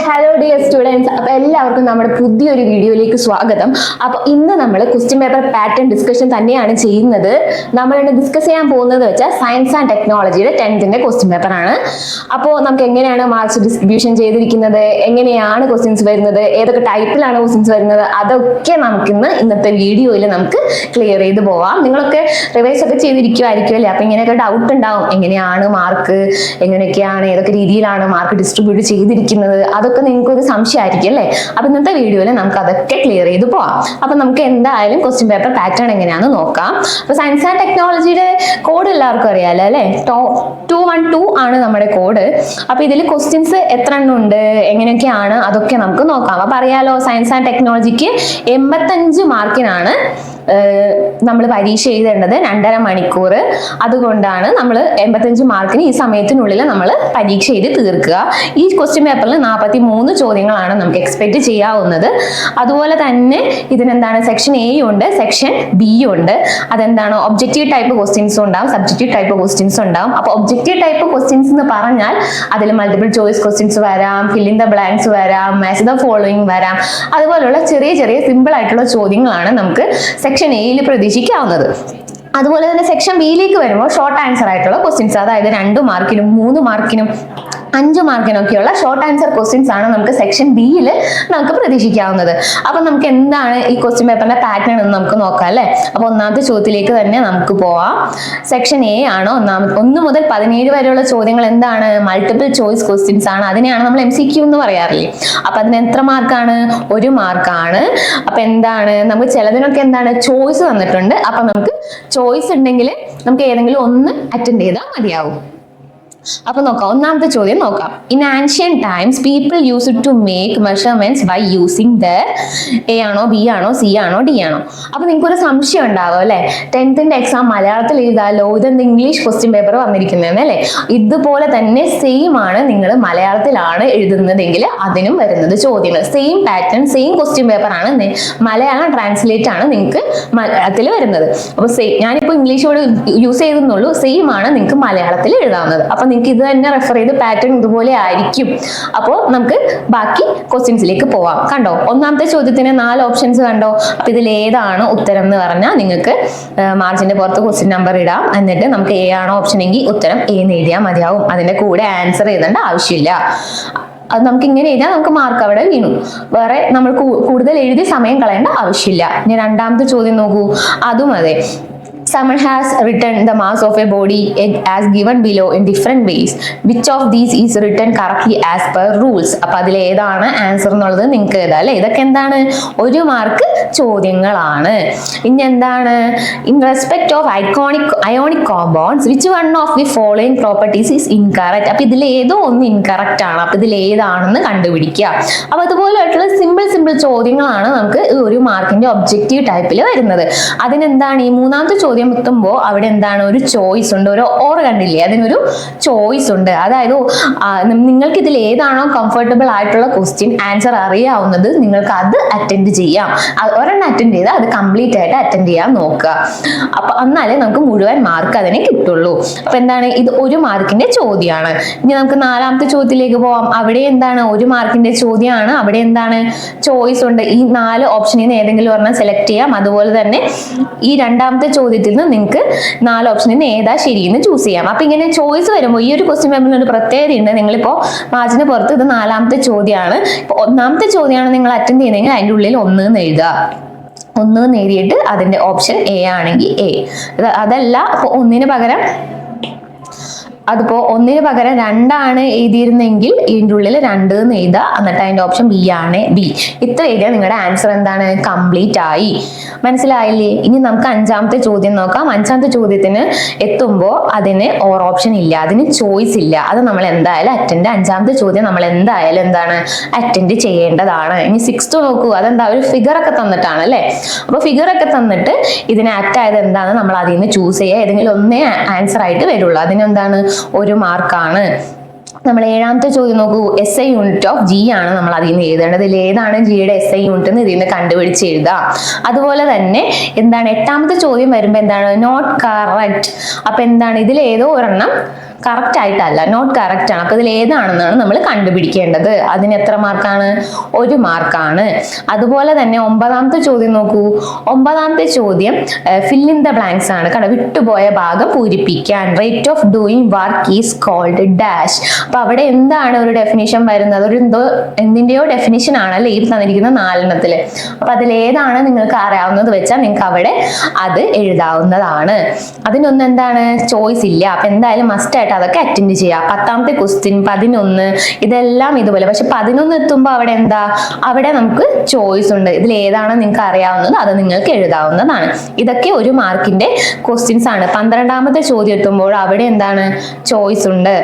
Hello dear students, അപ്പോൾ എല്ലാവർക്കും നമ്മുടെ പുതിയൊരു വീഡിയോയിലേക്ക് സ്വാഗതം. അപ്പോൾ ഇന്ന് നമ്മൾ ക്വസ്റ്റ്യൻ പേപ്പർ പാറ്റേൺ ഡിസ്കഷൻ തന്നെയാണ് ചെയ്യുന്നത്. നമ്മൾ ഇന്ന് ഡിസ്കസ് ചെയ്യാൻ പോകുന്നത് വെച്ചാൽ സയൻസ് ആൻഡ് ടെക്നോളജിയുടെ 10th ക്വസ്റ്റ്യൻ പേപ്പർ ആണ്. അപ്പോൾ നമുക്ക് എങ്ങനെയാണ് മാർക്സ് ഡിസ്ട്രിബ്യൂഷൻ ചെയ്തിരിക്കുന്നത്, എങ്ങനെയാണ് ക്വസ്റ്റ്യൻസ് വരുന്നത്, ഏതൊക്കെ ടൈപ്പിലാണ് ക്വസ്റ്റ്യൻസ് വരുന്നത്, അതൊക്കെ നമുക്കിന്ന് ഇന്നത്തെ വീഡിയോയിൽ നമുക്ക് ക്ലിയർ ചെയ്ത് പോവാം. നിങ്ങളൊക്കെ റിവൈസ് ഒക്കെ ചെയ്തിരിക്കുമായിരിക്കും അല്ലേ? അപ്പോൾ ഇങ്ങനെയൊക്കെ ഡൗട്ട് ഉണ്ടാവും, എങ്ങനെയാണ് മാർക്ക്, എങ്ങനെയൊക്കെയാണ് ഏതൊക്കെ രീതിയിലാണ് മാർക്ക് ഡിസ്ട്രിബ്യൂട്ട് ചെയ്തിരിക്കുന്നത്, അതൊക്കെ നിങ്ങൾക്ക് ഒരു സംശയമായിരിക്കും അല്ലേ? അപ്പൊ ഇന്നത്തെ വീഡിയോയിൽ നമുക്ക് അതൊക്കെ ക്ലിയർ ചെയ്ത് പോവാം. അപ്പൊ നമുക്ക് എന്തായാലും ക്വസ്റ്റ്യൻ പേപ്പർ പാറ്റേൺ എങ്ങനെയാണെന്ന് നോക്കാം. അപ്പൊ സയൻസ് ആൻഡ് ടെക്നോളജിയുടെ കോഡ് എല്ലാവർക്കും അറിയാലോ അല്ലെ? 212 ആണ് നമ്മുടെ കോഡ്. അപ്പൊ ഇതിൽ ക്വസ്റ്റ്യൻസ് എത്ര എണ്ണം ഉണ്ട്, എങ്ങനെയൊക്കെയാണ്, അതൊക്കെ നമുക്ക് നോക്കാം. അപ്പൊ അറിയാലോ, സയൻസ് ആൻഡ് ടെക്നോളജിക്ക് 85 മാർക്കിനാണ് നമ്മൾ പരീക്ഷ എഴുതേണ്ടത്, 2.5 മണിക്കൂർ. അതുകൊണ്ടാണ് നമ്മൾ 85 മാർക്കിന് ഈ സമയത്തിനുള്ളിൽ നമ്മൾ പരീക്ഷ എഴുതി തീർക്കുക. ഈ ക്വസ്റ്റ്യൻ പേപ്പറിൽ 43 ചോദ്യങ്ങളാണ് നമുക്ക് എക്സ്പെക്ട് ചെയ്യാവുന്നത്. അതുപോലെ തന്നെ ഇതിനെന്താണ് സെക്ഷൻ എ ഉണ്ട്, സെക്ഷൻ ബി ഉണ്ട്. അതെന്താണ് ഒബ്ജക്റ്റീവ് ടൈപ്പ് ക്വസ്റ്റ്യൻസും ഉണ്ടാവും, സബ്ജക്റ്റീവ് ടൈപ്പ് ക്വസ്റ്റ്യൻസ് ഉണ്ടാവും. അപ്പോൾ ഒബ്ജക്റ്റീവ് ടൈപ്പ് ക്വസ്റ്റ്യൻസ് എന്ന് പറഞ്ഞാൽ അതിൽ മൾട്ടിപ്പിൾ ചോയ്സ് ക്വസ്റ്റ്യൻസ് വരാം, ഫിൽ ഇൻ ദ ബ്ലാങ്ക്സ് വരാം, മാച്ച് ദ ഫോളോയിങ് വരാം. അതുപോലുള്ള ചെറിയ ചെറിയ സിമ്പിൾ ആയിട്ടുള്ള ചോദ്യങ്ങളാണ് നമുക്ക് സെക്ഷൻ എയിൽ പ്രതീക്ഷിക്കാവുന്നത്. അതുപോലെ തന്നെ സെക്ഷൻ ബിയിലേക്ക് വരുമ്പോൾ ഷോർട്ട് ആൻസർ ആയിട്ടുള്ള ക്വസ്റ്റ്യൻസ്, അതായത് 2 മാർക്കിനും 3 മാർക്കിനും 5 മാർക്കിനൊക്കെയുള്ള ഷോർട്ട് ആൻസർ ക്വസ്റ്റ്യൻസ് ആണ് നമുക്ക് സെക്ഷൻ ബിയിൽ നമുക്ക് പ്രതീക്ഷിക്കാവുന്നത്. അപ്പൊ നമുക്ക് എന്താണ് ഈ ക്വസ്റ്റ്യൻ പേപ്പറിന്റെ പാറ്റേൺ എന്ന് നമുക്ക് നോക്കാം അല്ലെ? അപ്പൊ ഒന്നാമത്തെ ചോദ്യത്തിലേക്ക് തന്നെ നമുക്ക് പോവാം. സെക്ഷൻ എ ആണ്. 1 മുതൽ 17 വരെയുള്ള ചോദ്യങ്ങൾ എന്താണ്? മൾട്ടിപ്പിൾ ചോയ്സ് ക്വസ്റ്റ്യൻസ് ആണ്. അതിനെയാണ് നമ്മൾ MCQ എന്ന് പറയാറില്ലേ? അപ്പൊ അതിന് എത്ര മാർക്കാണ്? 1 മാർക്കാണ്. അപ്പൊ എന്താണ്, നമുക്ക് ചിലതിനൊക്കെ എന്താണ് ചോയ്സ് തന്നിട്ടുണ്ട്. അപ്പൊ നമുക്ക് ചോയ്സ് ഉണ്ടെങ്കിൽ നമുക്ക് ഏതെങ്കിലും ഒന്ന് അറ്റൻഡ് ചെയ്താൽ മതിയാവും. അപ്പൊ നോക്കാം, ഒന്നാമത്തെ ചോദ്യം നോക്കാം. In ancient times people use to make measurements by using their A ആണോ, ബി ആണോ, സി ആണോ, ഡി ആണോ? അപ്പൊ നിങ്ങൾക്ക് ഒരു സംശയം ഉണ്ടാവും അല്ലെ? 10th എക്സാം മലയാളത്തിൽ എഴുതാലോ, ഇതെന്ത് ഇംഗ്ലീഷ് ക്വസ്റ്റ്യൻ പേപ്പർ വന്നിരിക്കുന്നതെന്ന് അല്ലെ? ഇതുപോലെ തന്നെ സെയിം ആണ്. നിങ്ങൾ മലയാളത്തിലാണ് എഴുതുന്നതെങ്കിൽ അതിനും വരുന്നത് ചോദ്യങ്ങൾ same pattern, same question paper ആണ്. മലയാളം ട്രാൻസ്ലേറ്റ് ആണ് നിങ്ങൾക്ക് മലയാളത്തിൽ വരുന്നത്. അപ്പൊ ഞാനിപ്പോ ഇംഗ്ലീഷോട് യൂസ് ചെയ്തെന്നുള്ളൂ, സെയിം ആണ് നിങ്ങൾക്ക് മലയാളത്തിൽ എഴുതാവുന്നത്. അപ്പൊ നിങ്ങൾക്ക് ഇത് തന്നെ റെഫർ ചെയ്ത് പാറ്റേൺ ഇതുപോലെ ആയിരിക്കും. അപ്പോൾ നമുക്ക് ബാക്കി ക്വസ്റ്റ്യൻസിലേക്ക് പോവാം. കണ്ടോ, ഒന്നാമത്തെ ചോദ്യത്തിന് 4 ഓപ്ഷൻസ് കണ്ടോ? അപ്പൊ ഇതിൽ ഏതാണ് ഉത്തരം എന്ന് പറഞ്ഞാൽ നിങ്ങൾക്ക് മാർജിന്റെ പുറത്ത് ക്വസ്റ്റ്യൻ നമ്പർ ഇടാം. എന്നിട്ട് നമുക്ക് എ ആണോ ഓപ്ഷൻ എങ്കിൽ ഉത്തരം എ എന്ന് എഴുതിയാൽ മതിയാവും. അതിന്റെ കൂടെ ആൻസർ എഴുതേണ്ട ആവശ്യമില്ല. അത് നമുക്ക് ഇങ്ങനെ എഴുതാൻ നമുക്ക് മാർക്ക് അവിടെ വീണു. വേറെ നമ്മൾ കൂടുതൽ എഴുതി സമയം കളയേണ്ട ആവശ്യമില്ല. ഇനി രണ്ടാമത്തെ ചോദ്യം നോക്കൂ, അതും അതെ. Someone has written the mass of a body as given below in different ways. Which of these is written correctly as per rules? അപ്പൊ അതിൽ ഏതാണ് ആൻസർ എന്നുള്ളത് നിങ്ങൾക്ക് എഴുതാം അല്ലെ? ഇതൊക്കെ എന്താണ്, 1 മാർക്ക് ചോദ്യങ്ങളാണ്. ഇനി എന്താണ്, in respect of ionic compounds which one of the following properties is incorrect? അപ്പൊ ഇതിൽ ഏതോ ഒന്ന് ഇൻകറക്റ്റ് ആണ്. അപ്പൊ ഇതിൽ ഏതാണെന്ന് കണ്ടുപിടിക്കുക. അപ്പൊ അതുപോലെയായിട്ടുള്ള സിമ്പിൾ ചോദ്യങ്ങളാണ് നമുക്ക് 1 മാർക്കിന്റെ ഒബ്ജക്റ്റീവ് ടൈപ്പിൽ വരുന്നത്. അതിനെന്താണ്, ഈ മൂന്നാമത്തെ ചോദ്യം എത്തുമ്പോൾ അവിടെ എന്താണ്, ഒരു ചോയ്സ് ഉണ്ട്. ഒരു ഓർ കണ്ടില്ലേ, അതിനൊരു ചോയ്സ് ഉണ്ട്. അതായത് നിങ്ങൾക്ക് ഇതിൽ ഏതാണോ കംഫർട്ടബിൾ ആയിട്ടുള്ള ക്വസ്റ്റ്യൻ ആൻസർ അറിയാവുന്നത് നിങ്ങൾക്ക് അത് അറ്റൻഡ് ചെയ്യാം. ഒരെണ്ണം അറ്റൻഡ് ചെയ്താൽ അത് കംപ്ലീറ്റ് ആയിട്ട് അറ്റൻഡ് ചെയ്യാൻ നോക്കുക. അപ്പൊ എന്നാലേ നമുക്ക് മുഴുവൻ മാർക്ക് അതിനെ കിട്ടുള്ളൂ. അപ്പൊ എന്താണ്, ഇത് 1 മാർക്കിന്റെ ചോദ്യമാണ്. ഇനി നമുക്ക് 4ാമത്തെ ചോദ്യത്തിലേക്ക് പോവാം. അവിടെ എന്താണ്, 1 മാർക്കിന്റെ ചോദ്യമാണ്. അവിടെ എന്താണ്, ചോയ്സ് ഉണ്ട്. ഈ 4 ഓപ്ഷനിൽ നിന്ന് ഏതെങ്കിലും ഒരെണ്ണം സെലക്ട് ചെയ്യാം. അതുപോലെ തന്നെ ഈ രണ്ടാമത്തെ ചോദ്യത്തിൽ നിന്ന് നിങ്ങൾക്ക് 4 ഓപ്ഷനിൽ നിന്ന് ഏതാ ശരിയെന്ന് ചൂസ് ചെയ്യാം. അപ്പൊ ഇങ്ങനെ ചോയ്സ് വരുമ്പോൾ ഈ ഒരു ക്വസ്റ്റ്യൻ പേപ്പറിന് ഒരു പ്രത്യേകതയുണ്ട്. നിങ്ങളിപ്പോ മാർജിന് പുറത്ത് ഇത് 4ാമത്തെ ചോദ്യമാണ്. ഇപ്പൊ 1ാമത്തെ ചോദ്യമാണ് നിങ്ങൾ അറ്റൻഡ് ചെയ്യുന്നതെങ്കിൽ അതിൻ്റെ ഉള്ളിൽ 1 എന്ന് എഴുതുക. 1 എന്ന് എഴുതിയിട്ട് അതിന്റെ ഓപ്ഷൻ എ ആണെങ്കിൽ എ. അതല്ല, അപ്പൊ 1ന് പകരം 2 ആണ് എഴുതിയിരുന്നെങ്കിൽ ഇതിൻ്റെ ഉള്ളിൽ 2 എന്ന് എഴുതുക. എന്നിട്ട് അതിന്റെ ഓപ്ഷൻ ബി ആണ് ബി. ഇത്ര എഴുതിയാൽ നിങ്ങളുടെ ആൻസർ എന്താണ്, കംപ്ലീറ്റ് ആയി. മനസ്സിലായില്ലേ? ഇനി നമുക്ക് 5ാമത്തെ ചോദ്യം നോക്കാം. 5ാമത്തെ ചോദ്യത്തിന് എത്തുമ്പോൾ അതിന് ഓർ ഓപ്ഷൻ ഇല്ല, അതിന് ചോയ്സ് ഇല്ല. അത് നമ്മൾ എന്തായാലും 5ാമത്തെ ചോദ്യം നമ്മൾ എന്തായാലും എന്താണ് അറ്റൻഡ് ചെയ്യേണ്ടതാണ്. ഇനി 6th നോക്കൂ. അതെന്താ, ഒരു ഫിഗർ ഒക്കെ തന്നിട്ടാണ് അല്ലെ? അപ്പൊ ഫിഗർ ഒക്കെ തന്നിട്ട് ഇതിന് ആപ്റ്റ് ആയത് എന്താണെന്ന് നമ്മൾ അതിൽ നിന്ന് ചൂസ് ചെയ്യുക. ഏതെങ്കിലും ഒന്നേ ആൻസർ ആയിട്ട് വരുള്ളൂ. അതിനെന്താണ്, 1 മാർക്കാണ്. നമ്മൾ 7ാമത്തെ ചോദ്യം നോക്കൂ. SI യൂണിറ്റ് ഓഫ് G ആണ് നമ്മൾ അതിൽ നിന്ന് എഴുതേണ്ടത്. ഇതിൽ ഏതാണ് ജിയുടെ SI യൂണിറ്റ് എന്ന് ഇതിൽ നിന്ന് കണ്ടുപിടിച്ച് എഴുതാം. അതുപോലെ തന്നെ എന്താണ് 8ാമത്തെ ചോദ്യം വരുമ്പോൾ എന്താണ്, നോട്ട് കറക്റ്റ്. അപ്പൊ എന്താണ്, ഇതിൽ ഏതോ ഒരെണ്ണം കറക്റ്റ് ആയിട്ടല്ല, നോട്ട് കറക്റ്റ് ആണ്. അപ്പൊ ഇതിൽ ഏതാണെന്നാണ് നമ്മൾ കണ്ടുപിടിക്കേണ്ടത്. അതിന് എത്ര മാർക്കാണ്? 1 മാർക്കാണ്. അതുപോലെ തന്നെ 9ാമത്തെ ചോദ്യം നോക്കൂ. 9ാമത്തെ ചോദ്യം ഫിൽ ഇൻ ദ ബ്ലാങ്ക്സ് ആണ്. കാരണം വിട്ടുപോയ ഭാഗം പൂരിപ്പിക്കാൻ. Rate of doing work is called dash. അപ്പൊ അവിടെ എന്താണ് ഒരു ഡെഫിനിഷൻ വരുന്നത്? ഒരു എന്തിന്റെയോ ഡെഫിനിഷൻ ആണല്ലേ ഈ തന്നിരിക്കുന്ന 4 അപ്പൊ അതിൽ ഏതാണ് നിങ്ങൾക്ക് അറിയാവുന്നത് വെച്ചാൽ നിങ്ങൾക്ക് അവിടെ അത് എഴുതാവുന്നതാണ്. അതിനൊന്നും എന്താണ് ചോയ്സ് ഇല്ല. അപ്പൊ എന്തായാലും മസ്റ്റ് ആയിട്ട് അതൊക്കെ അറ്റൻഡ് ചെയ്യാം. 10ാമത്തെ ക്വസ്റ്റ്യൻ, 11 ഇതെല്ലാം ഇതുപോലെ. പക്ഷെ 11 എത്തുമ്പോൾ അവിടെ എന്താ? അവിടെ നമുക്ക് ചോയ്സ് ഉണ്ട്. ഇതിൽ ഏതാണ് നിങ്ങൾക്ക് അറിയാവുന്നത് അത് നിങ്ങൾക്ക് എഴുതാവുന്നതാണ്. ഇതൊക്കെ 1 മാർക്കിന്റെ ക്വസ്റ്റ്യൻസ് ആണ്. 12ാമത്തെ ചോദ്യം എത്തുമ്പോൾ അവിടെ എന്താണ്? ചോയ്സ് ഉണ്ട്.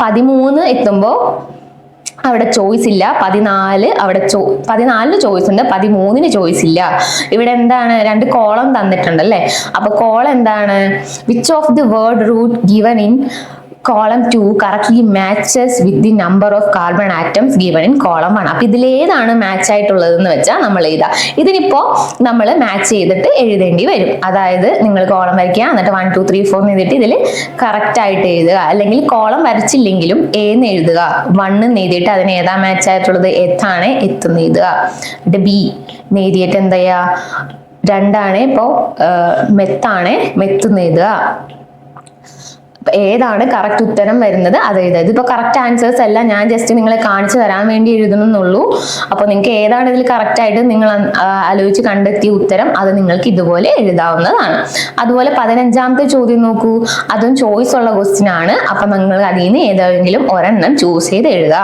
13 എത്തുമ്പോൾ അവിടെ ചോയ്സ് ഇല്ല. 14 അവിടെ 14 ചോയ്സ് ഉണ്ട്, 13 ചോയ്സ് ഇല്ല. ഇവിടെ എന്താണ്? 2 കോളം തന്നിട്ടുണ്ട് അല്ലേ? അപ്പൊ കോളം എന്താണ്? Which of the word root given in column 2 correctly matches with the number of carbon atoms given in column 1. അപ്പൊ ഇതിലേതാണ് മാച്ച് ആയിട്ടുള്ളത് എന്ന് വെച്ചാൽ നമ്മൾ എഴുതാം. ഇതിനിപ്പോ നമ്മൾ മാച്ച് ചെയ്തിട്ട് എഴുതേണ്ടി വരും. അതായത് നിങ്ങൾ കോളം വരയ്ക്കുക, എന്നിട്ട് 1 2 3 4 എഴുതിയിട്ട് ഇതിൽ കറക്റ്റ് ആയിട്ട് എഴുതുക. അല്ലെങ്കിൽ കോളം വരച്ചില്ലെങ്കിലും എന്ന് എഴുതുക. 1 എഴുതിയിട്ട് അതിന് ഏതാ മാച്ച് ആയിട്ടുള്ളത്? എത്താണ്, എത്തുന്ന എഴുതുക. എന്നിട്ട് ബി എഴുതിയിട്ട് എന്താ ചെയ്യാ? 2 ഇപ്പോ മെത്താണ്, മെത്തുന്ന എഴുതുക. ഏതാണ് കറക്റ്റ് ഉത്തരം വരുന്നത് അത് എഴുതുക. ഇതിപ്പോ കറക്റ്റ് ആൻസേഴ്സ് എല്ലാം ഞാൻ ജസ്റ്റ് നിങ്ങളെ കാണിച്ചു തരാൻ വേണ്ടി എഴുതുന്നുള്ളൂ. അപ്പൊ നിങ്ങൾക്ക് ഏതാണ് ഇതിൽ കറക്റ്റ് ആയിട്ട് നിങ്ങൾ ആലോചിച്ച് കണ്ടെത്തിയ ഉത്തരം അത് നിങ്ങൾക്ക് ഇതുപോലെ എഴുതാവുന്നതാണ്. അതുപോലെ 15ാമത്തെ ചോദ്യം നോക്കൂ. അതും ചോയ്സ് ഉള്ള ക്വസ്റ്റ്യൻ ആണ്. അപ്പൊ നിങ്ങൾ അതിൽ നിന്ന് ഏതെങ്കിലും ഒരെണ്ണം ചൂസ് ചെയ്ത് എഴുതുക.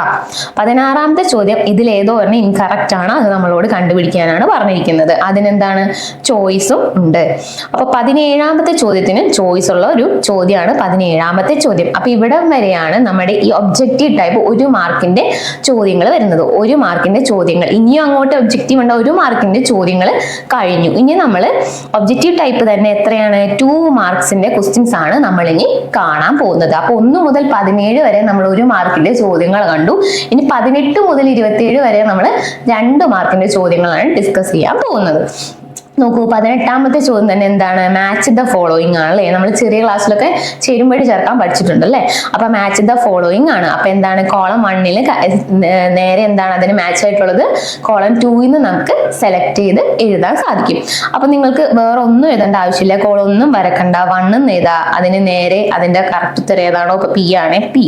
16ാമത്തെ ചോദ്യം ഇതിൽ ഏതോ ഒരെണ്ണം ഇൻകറക്റ്റ് ആണ്, അത് നമ്മളോട് കണ്ടുപിടിക്കാനാണ് പറഞ്ഞിരിക്കുന്നത്. അതിനെന്താണ്? ചോയ്സും ഉണ്ട്. അപ്പൊ 17ാമത്തെ ചോദ്യത്തിന് ചോയ്സ് ഉള്ള ഒരു ചോദ്യമാണ് 17ാമത്തെ ചോദ്യം. അപ്പൊ ഇവിടെ വരെയാണ് നമ്മുടെ ഈ ഒബ്ജക്റ്റീവ് ടൈപ്പ് 1 മാർക്കിന്റെ ചോദ്യങ്ങൾ വരുന്നത്. 1 മാർക്കിന്റെ ചോദ്യങ്ങൾ. ഇനിയും അങ്ങോട്ട് ഒബ്ജക്റ്റീവ് ഉണ്ട്. 1 മാർക്കിന്റെ ചോദ്യങ്ങൾ കഴിഞ്ഞു. ഇനി നമ്മൾ ഒബ്ജക്റ്റീവ് ടൈപ്പ് തന്നെ എത്രയാണ്? 2 മാർക്സിന്റെ ക്വസ്റ്റ്യൻസ് ആണ് നമ്മൾ ഇനി കാണാൻ പോകുന്നത്. അപ്പൊ 1 മുതൽ 17 വരെ നമ്മൾ 1 മാർക്കിന്റെ ചോദ്യങ്ങൾ കണ്ടു. ഇനി 18 മുതൽ 27 വരെ നമ്മൾ 2 മാർക്കിന്റെ ചോദ്യങ്ങളാണ് ഡിസ്കസ് ചെയ്യാൻ പോകുന്നത്. നോക്കൂ, 18ാമത്തെ ചോദ്യം തന്നെ എന്താണ്? മാച്ച് ദ ഫോളോയിങ് ആണ് അല്ലേ? നമ്മൾ ചെറിയ ക്ലാസ്സിലൊക്കെ ചേരുമ്പടി ചേർക്കാൻ പഠിച്ചിട്ടുണ്ട് അല്ലേ? അപ്പൊ മാച്ച് ദ ഫോളോയിങ് ആണ്. അപ്പൊ എന്താണ്? കോളം 1 നേരെ എന്താണ് അതിന് മാച്ച് ആയിട്ടുള്ളത്? കോളം 2 നമുക്ക് സെലക്ട് ചെയ്ത് എഴുതാൻ സാധിക്കും. അപ്പൊ നിങ്ങൾക്ക് വേറെ ഒന്നും എഴുതേണ്ട ആവശ്യമില്ല. കോളം ഒന്നും വരക്കണ്ട, 1 എഴുതാ. അതിന് നേരെ അതിന്റെ കറക്റ്റ് ഉത്തരം ഏതാണോ? ഇപ്പൊ പി ആണ്, പി.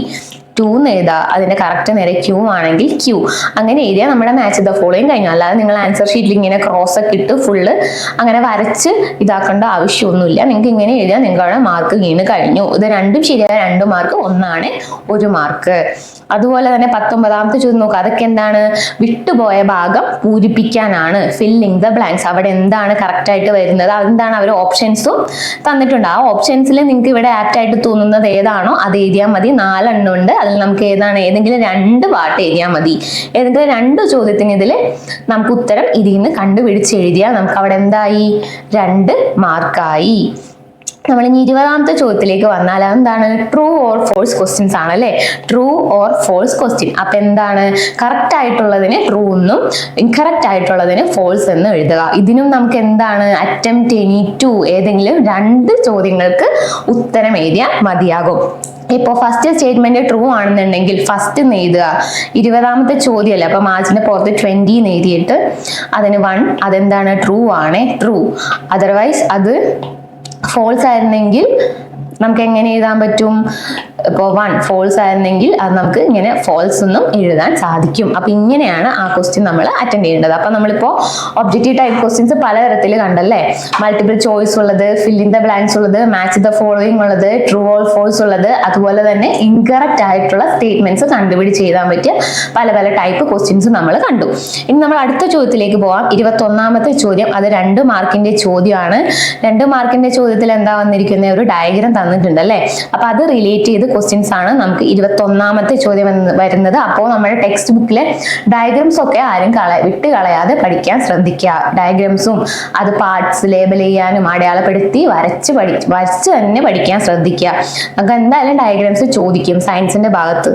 2 എഴുതാ. അതിന്റെ കറക്റ്റ് നേരെ ക്യൂ ആണെങ്കിൽ ക്യൂ. അങ്ങനെ എഴുതിയാൽ നമ്മുടെ മാച്ച് ദ ഫോളോയിങ് കഴിഞ്ഞു. അല്ലാതെ നിങ്ങൾ ആൻസർ ഷീറ്റിൽ ഇങ്ങനെ ക്രോസ് ഒക്കെ ഇട്ട് ഫുള്ള് അങ്ങനെ വരച്ച് ഇതാക്കേണ്ട ആവശ്യമൊന്നുമില്ല. നിങ്ങൾക്ക് ഇങ്ങനെ എഴുതിയാൽ നിങ്ങളുടെ മാർക്ക് വീണ് കഴിഞ്ഞു. ഇത് രണ്ടും ശരിയായ 2 മാർക്ക്, 1 1 മാർക്ക്. അതുപോലെ തന്നെ 19ാമത്തെ ചോദ്യം നോക്കുക. അതൊക്കെ എന്താണ്? വിട്ടുപോയ ഭാഗം പൂരിപ്പിക്കാനാണ്. Filling the blanks. അവിടെ എന്താണ് കറക്റ്റ് ആയിട്ട് വരുന്നത്? അതെന്താണ്? അവർ ഓപ്ഷൻസും തന്നിട്ടുണ്ട്. ആ ഓപ്ഷൻസിൽ നിങ്ങൾക്ക് ഇവിടെ ആപ്റ്റ് ആയിട്ട് തോന്നുന്നത് ഏതാണോ അത് എഴുതിയാൽ മതി. 4 എണ്ണം ഉണ്ട്. അതിൽ നമുക്ക് ഏതാണ്? ഏതെങ്കിലും 2 പാർട്ട് എഴുതിയാൽ മതി. ഏതെങ്കിലും 2 ചോദ്യത്തിന് ഇതിൽ നമുക്ക് ഉത്തരം ഇതിൽ നിന്ന് കണ്ടുപിടിച്ച് എഴുതിയാൽ നമുക്ക് അവിടെ എന്തായി? 2 മാർക്കായി. നമ്മൾ ഇനി 20ാമത്തെ ചോദ്യത്തിലേക്ക് വന്നാൽ എന്താണ്? ട്രൂ ഓർ ഫോൾസ് ക്വസ്റ്റ്യൻസ് ആണ് അല്ലെ? True or false question. അപ്പൊ എന്താണ്? കറക്റ്റ് ആയിട്ടുള്ളതിന് ട്രൂ എന്നും ഇൻകറക്റ്റ് ആയിട്ടുള്ളതിന് ഫോൾസ് എന്നും എഴുതുക. ഇതിനും നമുക്ക് എന്താണ്? അറ്റംപ്റ്റ് എനി ടു ഏതെങ്കിലും 2 ചോദ്യങ്ങൾക്ക് ഉത്തരം എഴുതിയാൽ മതിയാകും. ഇപ്പൊ ഫസ്റ്റ് സ്റ്റേറ്റ്മെന്റ് ട്രൂ ആണെന്നുണ്ടെങ്കിൽ ഫസ്റ്റ് എഴുതുക. 20ാമത്തെ ചോദ്യമല്ലേ? അപ്പൊ മാർച്ചിന്റെ പുറത്ത് 20 എഴുതിയിട്ട് അതിന് 1 അതെന്താണ്? ട്രൂ ആണ്, ട്രൂ. അതർവൈസ് അത് ഫോൾസ് ആയിരുന്നെങ്കിൽ നമുക്ക് എങ്ങനെ എഴുതാൻ പറ്റും? ഇപ്പോൾ 1 ഫോൾസ് ആയിരുന്നെങ്കിൽ അത് നമുക്ക് ഇങ്ങനെ ഫോൾസ് എന്നും എഴുതാൻ സാധിക്കും. അപ്പൊ ഇങ്ങനെയാണ് ആ ക്വസ്റ്റ്യൻ നമ്മൾ അറ്റൻഡ് ചെയ്യേണ്ടത്. അപ്പൊ നമ്മളിപ്പോ ഒബ്ജക്റ്റീവ് ടൈപ്പ് ക്വസ്റ്റ്യൻസ് പലതരത്തിൽ കണ്ടല്ലേ? മൾട്ടിപ്പിൾ ചോയ്സ് ഉള്ളത്, ഫിൽ ഇൻ ദ ബ്ലാങ്ക്സ് ഉള്ളത്, മാച്ച് ദ ഫോളോയിങ് ഉള്ളത്, ട്രൂ ഓർ ഫോൾസ് ഉള്ളത്, അതുപോലെ തന്നെ ഇൻകറക്റ്റ് ആയിട്ടുള്ള സ്റ്റേറ്റ്മെന്റ്സ് കണ്ടുപിടിച്ച് എഴുതാൻ പറ്റിയ പല പല ടൈപ്പ് ക്വസ്റ്റ്യൻസ് നമ്മൾ കണ്ടു. ഇനി നമ്മൾ അടുത്ത ചോദ്യത്തിലേക്ക് പോവാം. 21ാമത്തെ ചോദ്യം. അത് 2 മാർക്കിന്റെ ചോദ്യമാണ്. 2 മാർക്കിന്റെ ചോദ്യത്തിൽ എന്താ വന്നിരിക്കുന്നത്? ഒരു ഡയഗ്രാം തന്നിട്ടുണ്ട് അല്ലേ? അപ്പൊ അത് റിലേറ്റ് ചെയ്ത് ക്വസ്റ്റ്യൻസ് ആണ് നമുക്ക് 21ാമത്തെ ചോദ്യം വരുന്നത്. അപ്പോൾ നമ്മുടെ ടെക്സ്റ്റ് ബുക്കിലെ ഡയഗ്രാംസ് ഒക്കെ ആരും വിട്ട് കളയാതെ പഠിക്കാൻ ശ്രദ്ധിക്കുക. ഡയഗ്രാംസും അത് പാർട്സ് ലേബൽ ചെയ്യാനും അടയാളപ്പെടുത്തി വരച്ച് തന്നെ പഠിക്കാൻ ശ്രദ്ധിക്കുക. നമുക്ക് എന്തായാലും ഡയഗ്രാംസ് ചോദിക്കും സയൻസിന്റെ ഭാഗത്ത്.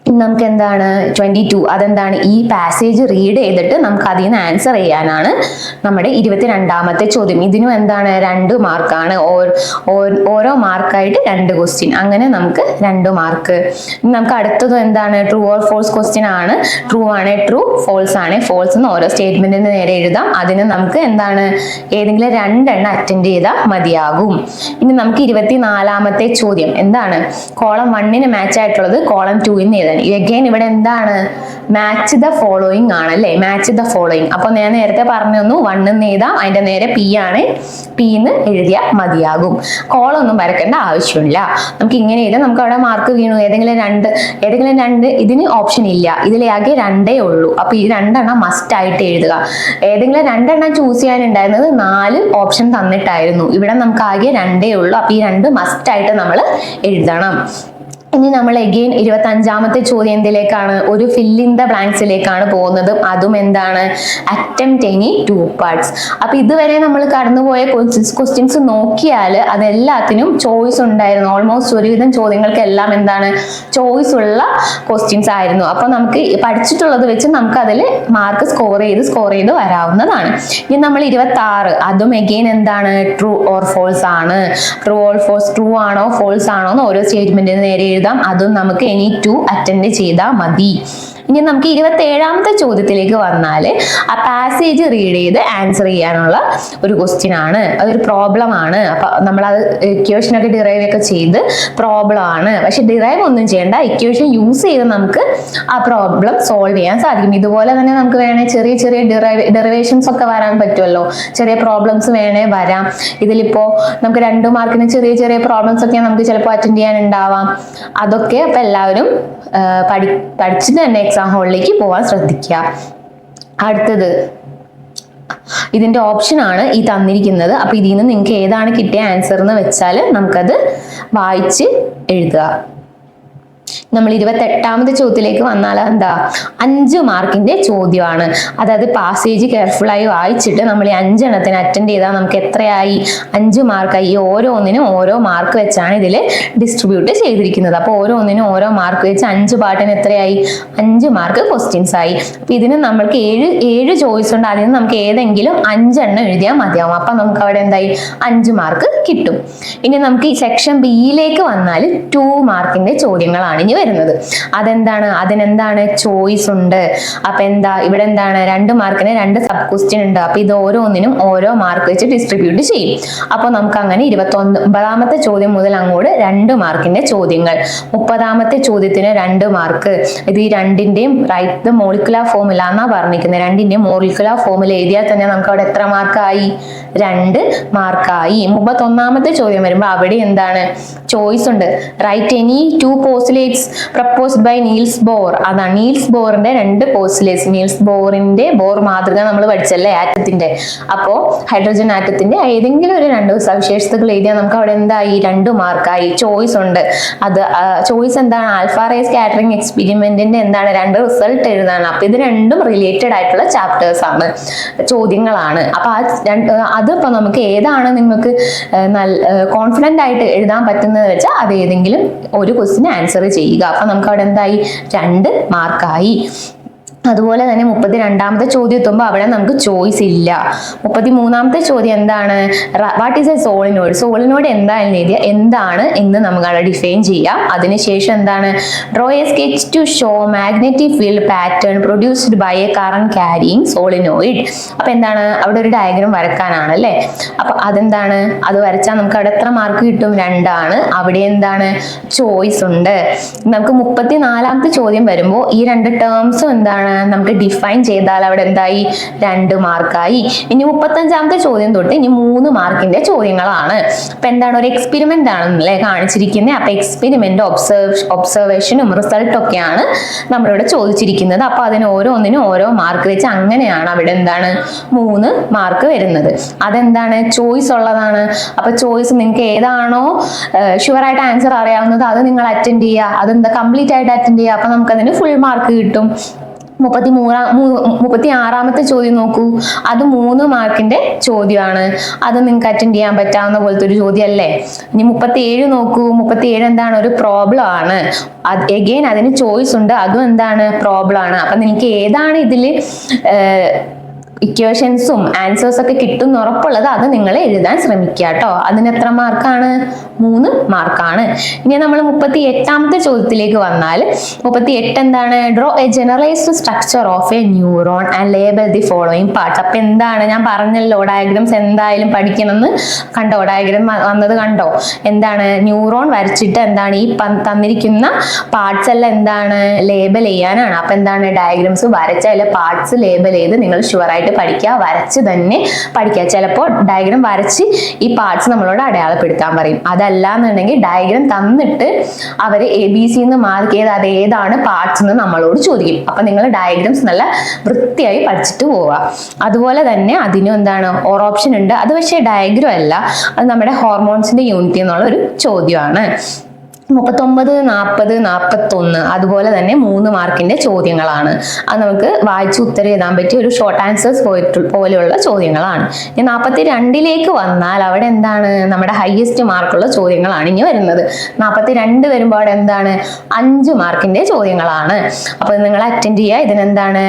നമുക്ക് എന്താണ് 22, അതെന്താണ് ഈ പാസേജ് റീഡ് ചെയ്തിട്ട് നമുക്ക് അതിൽ നിന്ന് ആൻസർ ചെയ്യാനാണ് നമ്മുടെ 22ാമത്തെ ചോദ്യം. ഇതിനും എന്താണ് 2 മാർക്കാണ്, ഓരോ മാർക്കായിട്ട് 2 ക്വസ്റ്റ്യൻ, അങ്ങനെ നമുക്ക് 2 മാർക്ക്. നമുക്ക് അടുത്തതും എന്താണ് ട്രൂ ഓർ ഫോൾസ് ക്വസ്റ്റ്യൻ ആണ്. ട്രൂ ആണ് ട്രൂ, ഫോൾസ് ആണ് ഫോൾസ് എന്ന് ഓരോ സ്റ്റേറ്റ്മെന്റിന് നേരെ എഴുതാം. അതിന് നമുക്ക് എന്താണ് ഏതെങ്കിലും 2 എണ്ണം അറ്റൻഡ് ചെയ്താൽ മതിയാകും. ഇനി നമുക്ക് 24ാമത്തെ ചോദ്യം എന്താണ് കോളം 1ന് മാച്ച് ആയിട്ടുള്ളത് കോളം 2ന് എഴുതാൻ. അഗൈൻ ഇവിടെ എന്താണ് മാച്ച് ദ ഫോളോയിങ് ആണ് അല്ലെ, മാച്ച് ദ ഫോളോയിങ്. അപ്പൊ ഞാൻ നേരത്തെ പറഞ്ഞു 1 എന്ന് എഴുതാം, അതിന്റെ നേരെ പി ആണ്, പിന്ന് എഴുതിയാൽ മതിയാകും. കോളൊന്നും വരക്കേണ്ട ആവശ്യമില്ല. നമുക്ക് ഇങ്ങനെ എഴുതാം. നമുക്ക് അവിടെ മാർക്ക് വീണു ഏതെങ്കിലും രണ്ട്, ഇതിന് ഓപ്ഷൻ ഇല്ല, ഇതിലാകെ 2 ഉള്ളൂ. അപ്പൊ ഈ 2 എണ്ണം മസ്റ്റ് ആയിട്ട് എഴുതുക. ഏതെങ്കിലും 2 എണ്ണം ചൂസ് ചെയ്യാനുണ്ടായിരുന്നത് 4 ഓപ്ഷൻ തന്നിട്ടായിരുന്നു, ഇവിടെ നമുക്ക് ആകെ 2 ഉള്ളൂ. അപ്പൊ ഈ 2 മസ്റ്റ് ആയിട്ട് നമ്മൾ എഴുതണം. ഇനി നമ്മൾ അഗെയിൻ 25ാമത്തെ ചോദ്യം എന്തിലേക്കാണ്, ഒരു ഫിൽ ഇൻ ദ ബ്ലാങ്ക്സിലേക്കാണ് പോകുന്നത്. അതും എന്താണ് അറ്റംപ്റ്റ് എനി 2 പാർട്സ്. അപ്പൊ ഇതുവരെ നമ്മൾ കടന്നുപോയ ക്വസ്റ്റ്യൻസ് നോക്കിയാൽ അതെല്ലാത്തിനും ചോയ്സ് ഉണ്ടായിരുന്നു. ഓൾമോസ്റ്റ് ഒരുവിധം ചോദ്യങ്ങൾക്കെല്ലാം എന്താണ് ചോയ്സ് ഉള്ള ക്വസ്റ്റ്യൻസ് ആയിരുന്നു. അപ്പൊ നമുക്ക് പഠിച്ചിട്ടുള്ളത് വെച്ച് നമുക്ക് അതിൽ മാർക്ക് സ്കോർ ചെയ്ത് വരാവുന്നതാണ്. ഇനി നമ്മൾ 26, അതും അഗെയിൻ എന്താണ് ട്രൂ ഓർ ഫോൾസ് ആണ്. ട്രൂ ഓർ ഫോൾസ്, ട്രൂ ആണോ ഫോൾസ് ആണോ എന്ന് ഓരോ സ്റ്റേറ്റ്മെന്റിന് നേരെ എഴുതാം. അതും നമുക്ക് എനി 2 അറ്റൻഡ് ചെയ്താൽ മതി. ഇനി നമുക്ക് 27ാമത്തെ ചോദ്യത്തിലേക്ക് വന്നാൽ ആ പാസേജ് റീഡ് ചെയ്ത് ആൻസർ ചെയ്യാനുള്ള ഒരു ക്വസ്റ്റ്യൻ ആണ്. അതൊരു പ്രോബ്ലം ആണ്. അപ്പൊ നമ്മൾ അത് ഇക്വേഷൻ ഒക്കെ ഡിറൈവ് ഒക്കെ ചെയ്ത് പ്രോബ്ലം ആണ്. പക്ഷെ ഡിറൈവ് ഒന്നും ചെയ്യേണ്ട, ഇക്വേഷൻ യൂസ് ചെയ്ത് നമുക്ക് ആ പ്രോബ്ലം സോൾവ് ചെയ്യാൻ സാധിക്കും. ഇതുപോലെ തന്നെ നമുക്ക് വേണേൽ ചെറിയ ഡെറിവേഷൻസ് ഒക്കെ വരാൻ പറ്റുമല്ലോ, ചെറിയ പ്രോബ്ലംസ് വേണേ വരാം. ഇതിലിപ്പോ നമുക്ക് 2 മാർക്കിന് ചെറിയ പ്രോബ്ലംസ് ഒക്കെ നമുക്ക് ചിലപ്പോൾ അറ്റൻഡ് ചെയ്യാനുണ്ടാവാം. അതൊക്കെ അപ്പൊ എല്ലാവരും പഠിച്ചിട്ട് തന്നെ എക്സാം ഹാളിലേക്ക് പോകാൻ ശ്രദ്ധിക്കുക. അടുത്തത് ഇതിന്റെ ഓപ്ഷൻ ആണ് ഈ തന്നിരിക്കുന്നത്. അപ്പൊ ഇതിൽ നിന്ന് നിങ്ങൾക്ക് ഏതാണ് കിട്ടിയ ആൻസർ എന്ന് വെച്ചാൽ നമുക്കത് വായിച്ച് എഴുതുക. നമ്മൾ 28ാമത്തെ ചോദ്യത്തിലേക്ക് വന്നാൽ എന്താ 5 മാർക്കിന്റെ ചോദ്യമാണ്. അതായത് പാസേജ് കെയർഫുൾ ആയി വായിച്ചിട്ട് നമ്മൾ ഈ 5 എണ്ണത്തിന് അറ്റൻഡ് ചെയ്താൽ നമുക്ക് എത്രയായി 5 മാർക്കായി. ഓരോന്നിനും ഓരോ മാർക്ക് വെച്ചാണ് ഇതിൽ ഡിസ്ട്രിബ്യൂട്ട് ചെയ്തിരിക്കുന്നത്. അപ്പോൾ ഓരോന്നിനും ഓരോ മാർക്ക് വെച്ച് 5 പാർട്ടിന് എത്രയായി 5 മാർക്ക് ക്വസ്റ്റ്യൻസ് ആയി. അപ്പൊ ഇതിന് നമ്മൾക്ക് 7 ചോയ്സ് ഉണ്ട്. അതിന് നമുക്ക് ഏതെങ്കിലും 5 എണ്ണം എഴുതിയാൽ മതിയാവും. അപ്പൊ നമുക്ക് അവിടെ എന്തായി 5 മാർക്ക് കിട്ടും. ഇനി നമുക്ക് ഈ സെക്ഷൻ ബിയിലേക്ക് വന്നാൽ 2 മാർക്കിന്റെ ചോദ്യങ്ങളാണ് ഇനി വരുന്നത്. അതെന്താണ്, അതിനെന്താണ് ചോയ്സ് ഉണ്ട്. അപ്പൊ എന്താ ഇവിടെ എന്താണ് 2 മാർക്കിന് 2 സബ് ക്വസ്റ്റ്യൻ ഉണ്ട്. അപ്പൊ ഇത് ഓരോന്നിനും ഓരോ മാർക്ക് വെച്ച് ഡിസ്ട്രിബ്യൂട്ട് ചെയ്യും. അപ്പൊ നമുക്ക് അങ്ങനെ 29ാമത്തെ ചോദ്യം മുതൽ അങ്ങോട്ട് 2 മാർക്കിന്റെ ചോദ്യങ്ങൾ. 30ാമത്തെ ചോദ്യത്തിന് 2 മാർക്ക്. ഇത് ഈ 2ന്റെയും റൈറ്റ് ദ മോളിക്കുലർ ഫോർമുല എന്നാ പറഞ്ഞിരിക്കുന്നത്. 2ന്റെയും മോളിക്കുലർ ഫോർമുല എഴുതിയാൽ തന്നെ നമുക്ക് അവിടെ എത്ര മാർക്കായി 2 മാർക്കായി. 31ാമത്തെ ചോദ്യം വരുമ്പോൾ അവിടെ എന്താണ് ചോയ്സ് ഉണ്ട്. Write any 2 postulates proposed by Niels Bohr. അതാണ് നീൽസ് ബോറിന്റെ 2 പോസ്റ്റുലേറ്റ്സ്. നീൽസ് ബോറിന്റെ ബോർ മാതൃക നമ്മൾ പഠിച്ചല്ലേ ആറ്റത്തിന്റെ. അപ്പോ ഹൈഡ്രജൻ ആറ്റത്തിന്റെ ഏതെങ്കിലും ഒരു 2 സവിശേഷതകൾ എഴുതിയാൽ നമുക്ക് അവിടെ എന്തായി 2 മാർക്കായി. ചോയ്സ് ഉണ്ട്. അത് ചോയ്സ് എന്താണ് ആൽഫ റേ സ്കാറ്ററിംഗ് എക്സ്പെരിമെന്റിന്റെ എന്താണ് 2 റിസൾട്ട് എഴുതാണ്. അപ്പൊ ഇത് രണ്ടും റിലേറ്റഡ് ആയിട്ടുള്ള ചാപ്റ്റേഴ്സ് ആണ്, ചോദ്യങ്ങളാണ്. അപ്പൊ അതിപ്പോ നമുക്ക് ഏതാണ് നിങ്ങൾക്ക് കോൺഫിഡന്റ് ആയിട്ട് എഴുതാൻ പറ്റുന്നത് വെച്ചാൽ അത് ഏതെങ്കിലും ഒരു ക്വസ്റ്റിന് ആൻസർ ചെയ്യുക. അപ്പൊ നമുക്ക് അവിടെ എന്തായി 2 മാർക്കായി. അതുപോലെ തന്നെ 32ാമത്തെ ചോദ്യം എത്തുമ്പോൾ അവിടെ നമുക്ക് ചോയ്സ് ഇല്ല. 33ാമത്തെ ചോദ്യം എന്താണ് what is a solenoid. Solenoid എന്താണ് എന്ന് നമുക്ക് അവിടെ ഡിഫൈൻ ചെയ്യാം. അതിനുശേഷം എന്താണ് draw a sketch to show magnetic field pattern produced by a current carrying solenoid. അപ്പൊ എന്താണ് അവിടെ ഒരു ഡയഗ്രാം വരക്കാനാണ് അല്ലെ. അപ്പൊ അതെന്താണ് അത് വരച്ചാൽ നമുക്ക് അവിടെ എത്ര മാർക്ക് കിട്ടും 2 ആണ്. അവിടെ എന്താണ് ചോയ്സ് ഉണ്ട്. നമുക്ക് 34ാമത്തെ ചോദ്യം വരുമ്പോൾ ഈ 2 ടേംസും എന്താണ് നമുക്ക് ഡിഫൈൻ ചെയ്താൽ അവിടെ എന്തായി 2 മാർക്കായി. ഇനി 35ാമത്തെ ചോദ്യം തൊട്ട് ഇനി 3 മാർക്കിന്റെ ചോദ്യങ്ങളാണ്. അപ്പൊ എന്താണ് ഒരു എക്സ്പെരിമെന്റ് ആണെന്നല്ലേ കാണിച്ചിരിക്കുന്നത്. അപ്പൊ എക്സ്പെരിമെന്റ് ഒബ്സർവേഷനും റിസൾട്ടും ഒക്കെയാണ് നമ്മളിവിടെ ചോദിച്ചിരിക്കുന്നത്. അപ്പൊ അതിന് ഓരോന്നിനും ഓരോ മാർക്ക് വെച്ച് അങ്ങനെയാണ് അവിടെ എന്താണ് 3 മാർക്ക് വരുന്നത്. അതെന്താണ് ചോയ്സ് ഉള്ളതാണ്. അപ്പൊ ചോയ്സ് നിങ്ങൾക്ക് ഏതാണോ ഷുവറായിട്ട് ആൻസർ അറിയാവുന്നത് അത് നിങ്ങൾ അറ്റൻഡ് ചെയ്യുക. അതെന്താ കംപ്ലീറ്റ് ആയിട്ട് അറ്റൻഡ് ചെയ്യുക. അപ്പൊ നമുക്ക് അതിന് ഫുൾ മാർക്ക് കിട്ടും. 36ാമത്തെ ചോദ്യം നോക്കൂ. അത് 3 മാർക്കിന്റെ ചോദ്യമാണ്. അത് നിങ്ങൾക്ക് അറ്റൻഡ് ചെയ്യാൻ പറ്റാവുന്ന പോലത്തെ ഒരു ചോദ്യം അല്ലേ. ഇനി 37 നോക്കൂ. 37 എന്താണ്? ഒരു പ്രോബ്ലം ആണ്. എഗെയിൻ അതിന് ചോയ്സ് ഉണ്ട്, അതും എന്താണ്? പ്രോബ്ലം ആണ്. അപ്പൊ നിങ്ങൾക്ക് ഏതാണ് ഇതില് ഇക്വേഷൻസും ആൻസേഴ്സ് ഒക്കെ കിട്ടും ഉറപ്പുള്ളത് അത് നിങ്ങൾ എഴുതാൻ ശ്രമിക്കുക കേട്ടോ. അതിന് എത്ര മാർക്കാണ്? 3 മാർക്കാണ്. ഇനി നമ്മൾ 38ാമത്തെ ചോദ്യത്തിലേക്ക് വന്നാൽ 38 എന്താണ്? Draw a generalised structure of a neuron and label the following parts. അപ്പൊ എന്താണ്? ഞാൻ പറഞ്ഞല്ലോ ഡയഗ്രംസ് എന്തായാലും പഠിക്കണമെന്ന്. കണ്ടോ ഡയഗ്രം വന്നത് കണ്ടോ? എന്താണ്? ന്യൂറോൺ വരച്ചിട്ട് എന്താണ് ഈ തന്നിരിക്കുന്ന പാർട്സ് എല്ലാം എന്താണ്? ലേബൽ ചെയ്യാനാണ്. അപ്പൊ എന്താണ്? ഡയഗ്രംസ് വരച്ച അതിലെ പാർട്സ് ലേബൽ ചെയ്ത് നിങ്ങൾ ഷുവറായിട്ട് പഠിക്കുക, വരച്ച് തന്നെ പഠിക്കുക. ചിലപ്പോൾ ഡയഗ്രാം വരച്ച് ഈ പാർട്സ് നമ്മളോട് അടയാളപ്പെടുത്താൻ പറയും. അതല്ല എന്നുണ്ടെങ്കിൽ ഡയഗ്രാം തന്നിട്ട് അവര് ABC എന്ന് മാർക്ക് ചെയ്ത് അത് ഏതാണ് പാർട്സ് എന്ന് നമ്മളോട് ചോദിക്കും. അപ്പൊ നിങ്ങൾ ഡയഗ്രാംസ് നല്ല വൃത്തിയായി പഠിച്ചിട്ട് പോവുക. അതുപോലെ തന്നെ അതിനും എന്താണ്? ഓർ ഓപ്ഷൻ ഉണ്ട്. അത് പക്ഷേ ഡയഗ്രാം അല്ല, അത് നമ്മുടെ ഹോർമോൺസിന്റെ യൂണിറ്റ് എന്നുള്ള ഒരു ചോദ്യമാണ്. 39, 40, 41 അതുപോലെ തന്നെ 3 മാർക്കിന്റെ ചോദ്യങ്ങളാണ്. അത് നമുക്ക് വായിച്ച് ഉത്തരം എഴുതാൻ പറ്റിയ ഒരു ഷോർട്ട് ആൻസേഴ്സ് പോലെയുള്ള ചോദ്യങ്ങളാണ്. ഇനി 42ലേക്ക് വന്നാൽ അവിടെ എന്താണ്? നമ്മുടെ ഹയസ്റ്റ് മാർക്കുള്ള ചോദ്യങ്ങളാണ് ഇനി വരുന്നത്. 42 വരുമ്പോൾ അവിടെ എന്താണ്? 5 മാർക്കിന്റെ ചോദ്യങ്ങളാണ്. അപ്പൊ നിങ്ങൾ അറ്റൻഡ് ചെയ്യുക. ഇതിനെന്താണ്?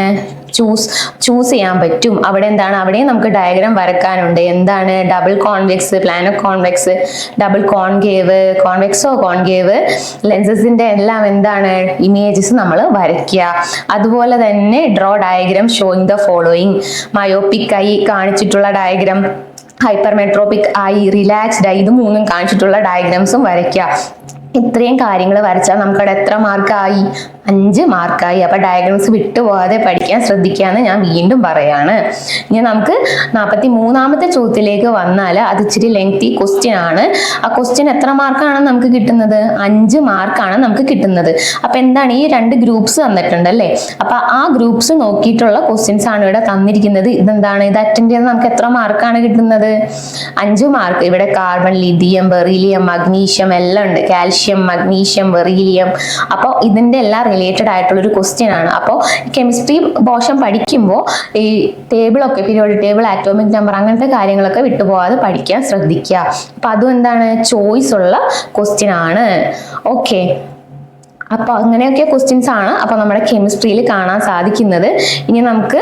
ചൂസ് ചെയ്യാൻ പറ്റും. അവിടെ എന്താണ്? അവിടെയും നമുക്ക് ഡയഗ്രാം വരക്കാനുണ്ട്. എന്താണ്? Double convex, plano convex, double concave, കോൺവെക്സോ കോൺകേവ് ലെൻസസിന്റെ എല്ലാം എന്താണ്? ഇമേജസ് നമ്മൾ വരയ്ക്കുക. അതുപോലെ തന്നെ draw diagram showing the following. Myopic eye കാണിച്ചിട്ടുള്ള diagram, hypermetropic eye, relaxed eye, ഇത് 3ഉം കാണിച്ചിട്ടുള്ള ഡയഗ്രാംസും വരയ്ക്കുക. ഇത്രയും കാര്യങ്ങൾ വരച്ചാൽ നമുക്കവിടെ എത്ര മാർക്കായി? 5 മാർക്കായി. അപ്പൊ ഡയഗ്രാംസ് വിട്ടുപോകാതെ പഠിക്കാൻ ശ്രദ്ധിക്കാന്ന് ഞാൻ വീണ്ടും പറയാണ്. ഇനി നമുക്ക് 43ാമത്തെ ചോദ്യത്തിലേക്ക് വന്നാൽ അത് ഇച്ചിരി ലെങ്തി ക്വസ്റ്റ്യൻ ആണ്. ആ ക്വസ്റ്റ്യൻ എത്ര മാർക്കാണ് നമുക്ക് കിട്ടുന്നത്? 5 മാർക്കാണ് നമുക്ക് കിട്ടുന്നത്. അപ്പൊ എന്താണ്? ഈ 2 ഗ്രൂപ്പ്സ് തന്നിട്ടുണ്ട് അല്ലേ. അപ്പൊ ആ ഗ്രൂപ്പ്സ് നോക്കിയിട്ടുള്ള ക്വസ്റ്റ്യൻസ് ആണ് ഇവിടെ തന്നിരിക്കുന്നത്. ഇതെന്താണ്? ഇത് അറ്റൻഡ് ചെയ്ത് നമുക്ക് എത്ര മാർക്കാണ് കിട്ടുന്നത്? 5 മാർക്ക്. ഇവിടെ കാർബൺ, ലിഥിയം, ബെറീലിയം, മഗ്നീഷ്യം എല്ലാം ഉണ്ട്. Calcium, magnesium, beryllium. അപ്പോൾ ഇതിന്റെ എല്ലാം റിലേറ്റഡ് ആയിട്ടുള്ള ഒരു ക്വസ്റ്റ്യൻ ആണ്. അപ്പോൾ കെമിസ്ട്രി പോർഷൻ പഠിക്കുമ്പോൾ ഈ ടേബിളൊക്കെ, പീരിയോഡിക് ടേബിൾ, ആറ്റോമിക് നമ്പർ അങ്ങനത്തെ കാര്യങ്ങളൊക്കെ വിട്ടുപോകാതെ പഠിക്കാൻ ശ്രദ്ധിക്കുക. അപ്പൊ അതും എന്താണ്? ചോയ്സ് ഉള്ള ക്വസ്റ്റ്യൻ ആണ്. ഓക്കെ, അപ്പൊ അങ്ങനെയൊക്കെ ക്വസ്റ്റ്യൻസ് ആണ് അപ്പൊ നമ്മുടെ കെമിസ്ട്രിയിൽ കാണാൻ സാധിക്കുന്നത്. ഇനി നമുക്ക്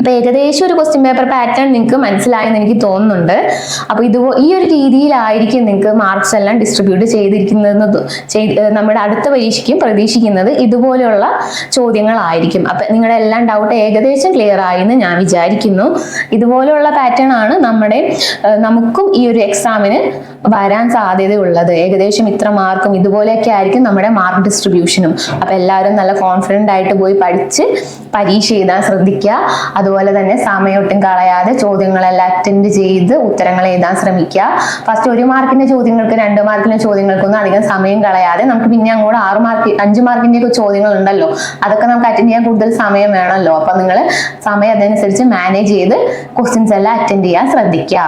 അപ്പൊ ഏകദേശം ഒരു ക്വസ്റ്റ്യൻ പേപ്പർ പാറ്റേൺ നിങ്ങൾക്ക് മനസ്സിലായെന്ന് എനിക്ക് തോന്നുന്നുണ്ട്. അപ്പൊ ഈ ഒരു രീതിയിലായിരിക്കും നിങ്ങൾക്ക് മാർക്സ് എല്ലാം ഡിസ്ട്രിബ്യൂട്ട് ചെയ്തിരിക്കുന്നത്. നമ്മുടെ അടുത്ത പരീക്ഷയ്ക്കും പ്രതീക്ഷിക്കുന്നത് ഇതുപോലെയുള്ള ചോദ്യങ്ങളായിരിക്കും. അപ്പൊ നിങ്ങളുടെ എല്ലാം ഡൗട്ട് ഏകദേശം ക്ലിയർ ആയി എന്ന് ഞാൻ വിചാരിക്കുന്നു. ഇതുപോലെയുള്ള പാറ്റേൺ ആണ് നമുക്കും ഈ ഒരു എക്സാമിന് വരാൻ സാധ്യതയുള്ളത്. ഏകദേശം ഇത്ര മാർക്കും ഇതുപോലെയൊക്കെ ആയിരിക്കും നമ്മുടെ മാർക്ക് ഡിസ്ട്രിബ്യൂഷനും. അപ്പൊ എല്ലാവരും നല്ല കോൺഫിഡന്റ് ആയിട്ട് പോയി പഠിച്ച് പരീക്ഷ എഴുതാൻ ശ്രദ്ധിക്കുക. അതുപോലെ തന്നെ സമയൊട്ടും കളയാതെ ചോദ്യങ്ങളെല്ലാം അറ്റൻഡ് ചെയ്ത് ഉത്തരങ്ങൾ എഴുതാൻ ശ്രമിക്കുക. ഫസ്റ്റ് 1 മാർക്കിന്റെ ചോദ്യങ്ങൾക്ക് 2 മാർക്കിന്റെ ചോദ്യങ്ങൾക്കൊന്നും അധികം സമയം കളയാതെ നമുക്ക് പിന്നെ അങ്ങോട്ട് 6 മാർക്ക് 5 മാർക്കിന്റെ ഒക്കെ ചോദ്യങ്ങൾ ഉണ്ടല്ലോ, അതൊക്കെ നമുക്ക് അറ്റൻഡ് ചെയ്യാൻ കൂടുതൽ സമയം വേണമല്ലോ. അപ്പൊ നിങ്ങൾ സമയം അതനുസരിച്ച് മാനേജ് ചെയ്ത് ക്വസ്റ്റ്യൻസ് എല്ലാം അറ്റൻഡ് ചെയ്യാൻ ശ്രദ്ധിക്കുക.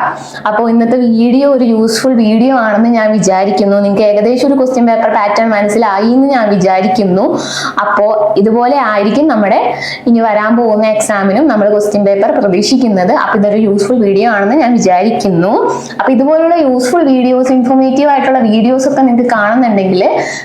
അപ്പോൾ ഇന്നത്തെ വീഡിയോ ഒരു യൂസ്ഫുൾ വീഡിയോ ആണെന്ന് ഞാൻ വിചാരിക്കുന്നു. നിങ്ങൾക്ക് ഏകദേശം ഒരു ക്വസ്റ്റ്യൻ പേപ്പർ പാറ്റേൺ മനസ്സിലായി എന്ന് ഞാൻ വിചാരിക്കുന്നു. അപ്പോൾ ഇതുപോലെ ആയിരിക്കും നമ്മുടെ ഇനി വരാൻ പോകുന്ന എക്സാമിനും നമ്മൾ ക്വസ്റ്റ്യൻ പേപ്പർ പ്രതീക്ഷിക്കുന്നത്. അപ്പൊ ഇതൊരു യൂസ്ഫുൾ വീഡിയോ ആണെന്ന് ഞാൻ വിചാരിക്കുന്നു. അപ്പൊ ഇതുപോലുള്ള യൂസ്ഫുൾ വീഡിയോസ്, ഇൻഫോർമേറ്റീവ് ആയിട്ടുള്ള വീഡിയോസ് ഒക്കെ നിങ്ങൾക്ക് കാണുന്നുണ്ടെങ്കിൽ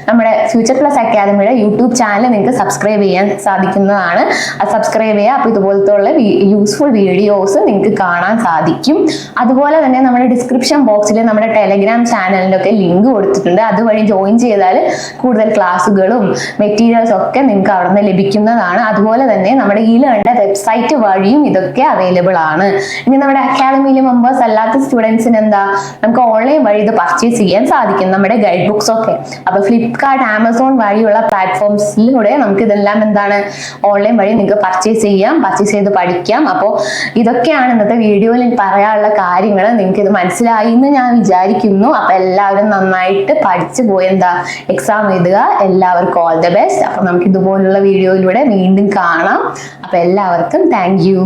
നമ്മുടെ ഫ്യൂച്ചർ പ്ലസ് അക്കാദമിയുടെ യൂട്യൂബ് ചാനൽ നിങ്ങൾക്ക് സബ്സ്ക്രൈബ് ചെയ്യാൻ സാധിക്കുന്നതാണ്. അത് സബ്സ്ക്രൈബ് ചെയ്യുക. അപ്പൊ ഇതുപോലത്തെ യൂസ്ഫുൾ വീഡിയോസ് നിങ്ങൾക്ക് കാണാൻ സാധിക്കും. അതുപോലെ തന്നെ നമ്മുടെ ഡിസ്ക്രിപ്ഷൻ ബോക്സിൽ നമ്മുടെ ടെലഗ്രാം ചാനലിന്റെ ഒക്കെ ലിങ്ക് കൊടുത്തിട്ടുണ്ട്. അതുവഴി ജോയിൻ ചെയ്താൽ കൂടുതൽ ക്ലാസ്സുകളും മെറ്റീരിയൽസ് ഒക്കെ നിങ്ങൾക്ക് അവിടെ നിന്ന് ലഭിക്കുന്നതാണ്. അതുപോലെ തന്നെ നമ്മുടെ ഈ ലേണിന്റെ വെബ്സൈറ്റ് വഴിയും ഇതൊക്കെ അവൈലബിൾ ആണ്. ഇനി നമ്മുടെ അക്കാദമിയിലെ മെമ്പേഴ്സ് അല്ലാത്ത സ്റ്റുഡൻസിന് എന്താ, നമുക്ക് ഓൺലൈൻ വഴി ഇത് പർച്ചേസ് ചെയ്യാൻ സാധിക്കും, നമ്മുടെ ഗൈഡ് ബുക്സ് ഒക്കെ. അപ്പൊ ഫ്ലിപ്കാർട്ട്, ആമസോൺ വഴിയുള്ള പ്ലാറ്റ്ഫോംസിലൂടെ നമുക്ക് ഇതെല്ലാം എന്താണ് ഓൺലൈൻ വഴി നിങ്ങൾക്ക് പർച്ചേസ് ചെയ്ത് പഠിക്കാം. അപ്പോൾ ഇതൊക്കെയാണ് ഇന്നത്തെ വീഡിയോയിൽ പറയാനുള്ള കാര്യങ്ങൾ. നിങ്ങൾക്ക് ഇത് മനസ്സിലായി എന്ന് ഞാൻ വിചാരിക്കുന്നു. അപ്പൊ എല്ലാവരും നന്നായിട്ട് പഠിച്ചു പോയി എക്സാം എഴുതുക. എല്ലാവർക്കും ഓൾ ദ ബെസ്റ്റ്. അപ്പൊ നമുക്ക് ഇതുപോലുള്ള വീഡിയോയിലൂടെ വീണ്ടും കാണാം. അപ്പൊ എല്ലാവർക്കും താങ്ക് യു.